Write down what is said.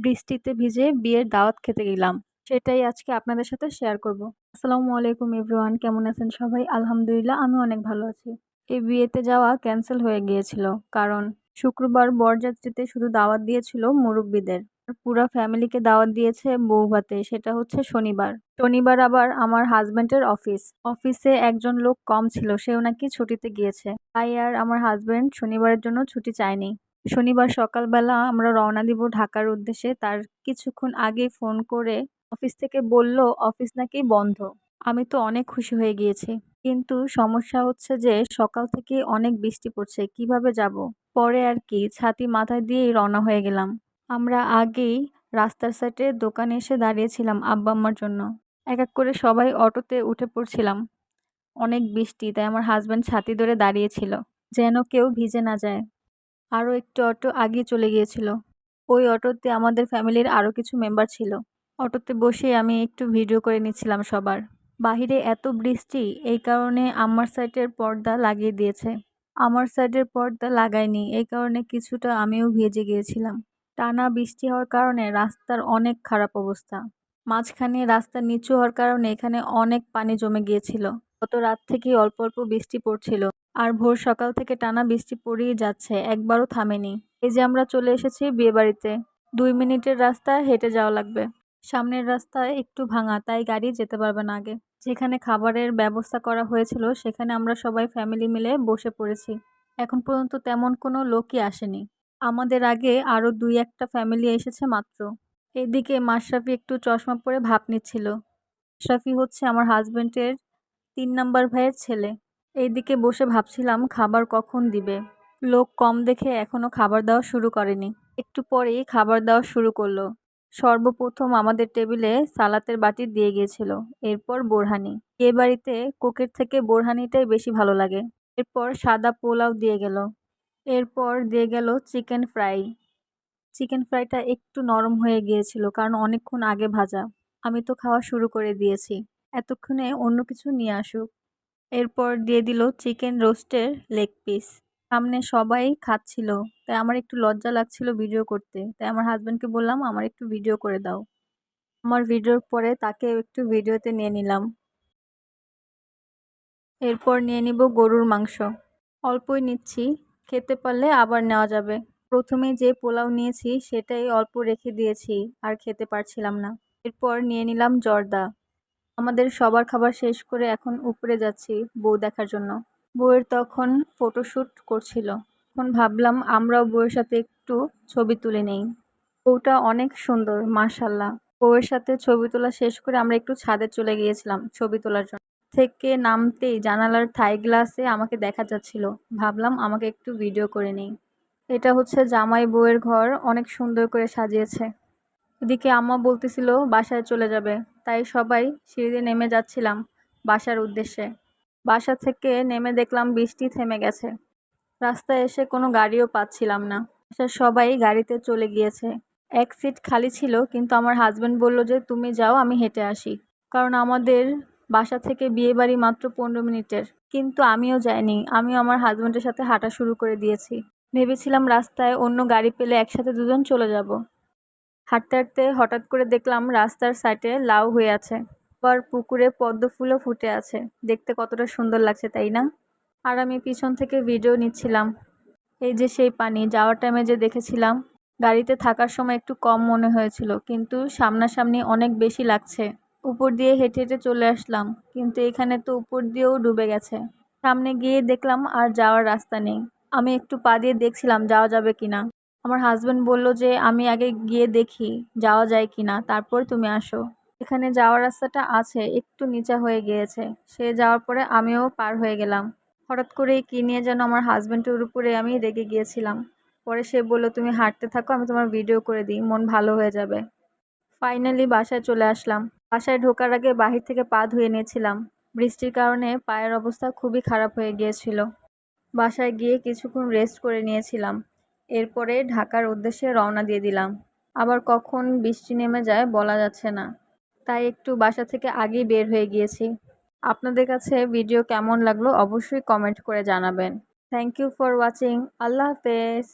বৃষ্টিতে ভিজে বিয়ের দাওয়াত খেতে গেলাম। সেটাই আজকে আপনাদের সাথে শেয়ার করব। আসসালামু আলাইকুম এভরিওয়ান, কেমন আছেন সবাই? আলহামদুলিল্লাহ, আমি অনেক ভালো আছি। এই বিয়েতে যাওয়া ক্যান্সেল হয়ে গিয়েছিল, কারণ শুক্রবার বরযাত্রীতে শুধু দাওয়াত দিয়েছিল মুরব্বিদের। আর পুরা ফ্যামিলিকে দাওয়াত দিয়েছে বউ ভাতে, সেটা হচ্ছে শনিবার। শনিবার আবার আমার হাজবেন্ডের অফিসে একজন লোক কম ছিল, সেও নাকি ছুটিতে গিয়েছে, তাই আর আমার হাজবেন্ড শনিবারের জন্য ছুটি চায়নি। শনিবার সকালবেলা আমরা রওনা দিব ঢাকার উদ্দেশ্যে। তার কিছুক্ষণ আগেই ফোন করে অফিস থেকে বলল অফিস নাকি বন্ধ। আমি তো অনেক খুশি হয়ে গিয়েছি, কিন্তু সমস্যা হচ্ছে যে সকাল থেকে অনেক বৃষ্টি পড়ছে, কিভাবে যাব? পরে আর কি, ছাতি মাথায় দিয়েই রওনা হয়ে গেলাম। আমরা আগেই রাস্তার সাইডে দোকানে এসে দাঁড়িয়েছিলাম আব্বা আম্মার জন্য। এক এক করে সবাই অটোতে উঠে পড়ছিলাম। অনেক বৃষ্টি, তাই আমার হাজবেন্ড ছাতি ধরে দাঁড়িয়েছিল যেন কেউ ভিজে না যায়। আরও একটু অটো আগিয়ে চলে গিয়েছিল। ওই অটোতে আমাদের ফ্যামিলির আরও কিছু মেম্বার ছিল। অটোতে বসে আমি একটু ভিডিও করে নিচ্ছিলাম সবার। বাহিরে এত বৃষ্টি, এই কারণে আমার সাইডের পর্দা লাগিয়ে দিয়েছে। আমার সাইডের পর্দা লাগায়নি, এই কারণে কিছুটা আমিও ভিজে গিয়েছিলাম। টানা বৃষ্টি হওয়ার কারণে রাস্তার অনেক খারাপ অবস্থা। মাঝখানে রাস্তা নিচু হওয়ার কারণে এখানে অনেক পানি জমে গিয়েছিল। গত রাত থেকেই অল্প অল্প বৃষ্টি পড়ছিল, আর ভোর সকাল থেকে টানা বৃষ্টি পড়েই যাচ্ছে, একবারও থামেনি। এই যে আমরা চলে এসেছি বিয়েবাড়িতে। 2 মিনিটের রাস্তা হেঁটে যাওয়া লাগবে। সামনের রাস্তা একটু ভাঙা, তাই গাড়ি যেতে পারবে না আগে। যেখানে খাবারের ব্যবস্থা করা হয়েছিল সেখানে আমরা সবাই ফ্যামিলি মিলে বসে পড়েছি। এখন পর্যন্ত তেমন কোনো লোকই আসেনি। আমাদের আগে আরও 2-1টা ফ্যামিলি এসেছে মাত্র। এদিকে মাশরাফি একটু চশমা পরে ভাপ নিচ্ছিল। মাশরাফি হচ্ছে আমার হাজবেন্ডের 3 নাম্বার ভাইয়ের ছেলে। এইদিকে বসে ভাবছিলাম খাবার কখন দিবে। লোক কম দেখে এখনো খাবার দেওয়া শুরু করেনি। একটু পরেই খাবার দেওয়া শুরু করলো। সর্বপ্রথম আমাদের টেবিলে সালাতের বাটি দিয়ে গিয়েছিল, এরপর বোরহানি। এ বাড়িতে কোকের থেকে বোরহানিটাই বেশি ভালো লাগে। এরপর সাদা পোলাও দিয়ে গেল। এরপর দিয়ে গেল চিকেন ফ্রাই। চিকেন ফ্রাইটা একটু নরম হয়ে গিয়েছিল, কারণ অনেকক্ষণ আগে ভাজা। আমি তো খাওয়া শুরু করে দিয়েছি, এতক্ষণে অন্য কিছু নিয়ে আসুক। এরপর দিয়ে দিল চিকেন রোস্টের লেগ পিস। সামনে সবাই খাচ্ছিল, তাই আমার একটু লজ্জা লাগছিল ভিডিও করতে, তাই আমার হাজব্যান্ডকে বললাম আমার একটু ভিডিও করে দাও। আমার ভিডিওর পরে তাকে একটু ভিডিওতে নিয়ে নিলাম। এরপর নিয়ে নিব গরুর মাংস। অল্পই নিচ্ছি, খেতে পারলে আবার নেওয়া যাবে। প্রথমে যে পোলাও নিয়েছি সেটাই অল্প রেখে দিয়েছি, আর খেতে পারছিলাম না। এরপর নিয়ে নিলাম জর্দা। আমাদের সবার খাবার শেষ করে এখন উপরে যাচ্ছি বউ দেখার জন্য। বউয়ের তখন ফটোশ্যুট করছিল। এখন ভাবলাম আমরাও বউয়ের সাথে একটু ছবি তুলে নেই। বউটা অনেক সুন্দর, মাশাল্লাহ। বউয়ের সাথে ছবি তোলা শেষ করে আমরা একটু ছাদে চলে গিয়েছিলাম ছবি তোলার জন্য। থেকে নামতেই জানালার থাই গ্লাসে আমাকে দেখা যাচ্ছিল, ভাবলাম আমাকে একটু ভিডিও করে নেই। এটা হচ্ছে জামাই বউয়ের ঘর, অনেক সুন্দর করে সাজিয়েছে। এদিকে আম্মা বলতেছিল বাসায় চলে যাবে, তাই সবাই সিঁড়ি নেমে যাচ্ছিলাম বাসার উদ্দেশ্যে। বাসা থেকে নেমে দেখলাম বৃষ্টি থেমে গেছে। রাস্তায় এসে কোনো গাড়িও পাচ্ছিলাম না। বাসার সবাই গাড়িতে চলে গিয়েছে। এক সিট খালি ছিল, কিন্তু আমার হাজবেন্ড বলল যে তুমি যাও, আমি হেঁটে আসি। কারণ আমাদের বাসা থেকে বিয়ে বাড়ি মাত্র 15 মিনিটের। কিন্তু আমিও যাইনি, আমিও আমার হাজবেন্ডের সাথে হাঁটা শুরু করে দিয়েছি। ভেবেছিলাম রাস্তায় অন্য গাড়ি পেলে একসাথে দুজন চলে যাব। হাঁটতে হাঁটতে হঠাৎ করে দেখলাম রাস্তার সাইডে লাউ হয়ে আছে, আবার পুকুরে পদ্ম ফুলও ফুটে আছে। দেখতে কতটা সুন্দর লাগছে, তাই না? আর আমি পিছন থেকে ভিডিও নিচ্ছিলাম। এই যে সেই পানি, যাওয়ার টাইমে যে দেখেছিলাম, গাড়িতে থাকার সময় একটু কম মনে হয়েছিল, কিন্তু সামনাসামনি অনেক বেশি লাগছে। উপর দিয়ে হেঁটে হেঁটে চলে আসলাম, কিন্তু এখানে তো উপর দিয়েও ডুবে গেছে। সামনে গিয়ে দেখলাম আর যাওয়ার রাস্তা নেই। আমি একটু পা দিয়ে দেখছিলাম যাওয়া যাবে কিনা। আমার হাজবেন্ড বলল যে আমি আগে গিয়ে দেখি যাওয়া যায় কিনা, তারপর তুমি আসো। এখানে যাওয়ার রাস্তাটা আছে, একটু নিচা হয়ে গিয়েছে। সে যাওয়ার পরে আমিও পার হয়ে গেলাম। হঠাৎ করে কি নিয়ে যেন আমার হাজবেন্ডের উপরে আমি রেগে গিয়েছিলাম। পরে সে বলল তুমি হাঁটতে থাকো, আমি তোমার ভিডিও করে দিই, মন ভালো হয়ে যাবে। ফাইনালি বাসায় চলে আসলাম। বাসায় ঢোকার আগে বাহির থেকে পা ধুয়ে নিয়েছিলাম। বৃষ্টির কারণে পায়ের অবস্থা খুবই খারাপ হয়ে গিয়েছিল। বাসায় গিয়ে কিছুক্ষণ রেস্ট করে নিয়েছিলাম। এরপরে ঢাকার উদ্দেশ্যে রওনা দিয়ে দিলাম। আবার কখন বৃষ্টি নেমে যায় বলা যাচ্ছে না, তাই একটু বাসা থেকে আগেই বের হয়ে গিয়েছি। আপনাদের কাছে ভিডিও কেমন লাগলো অবশ্যই কমেন্ট করে জানাবেন। Thank you for watching. আল্লাহ হাফেজ।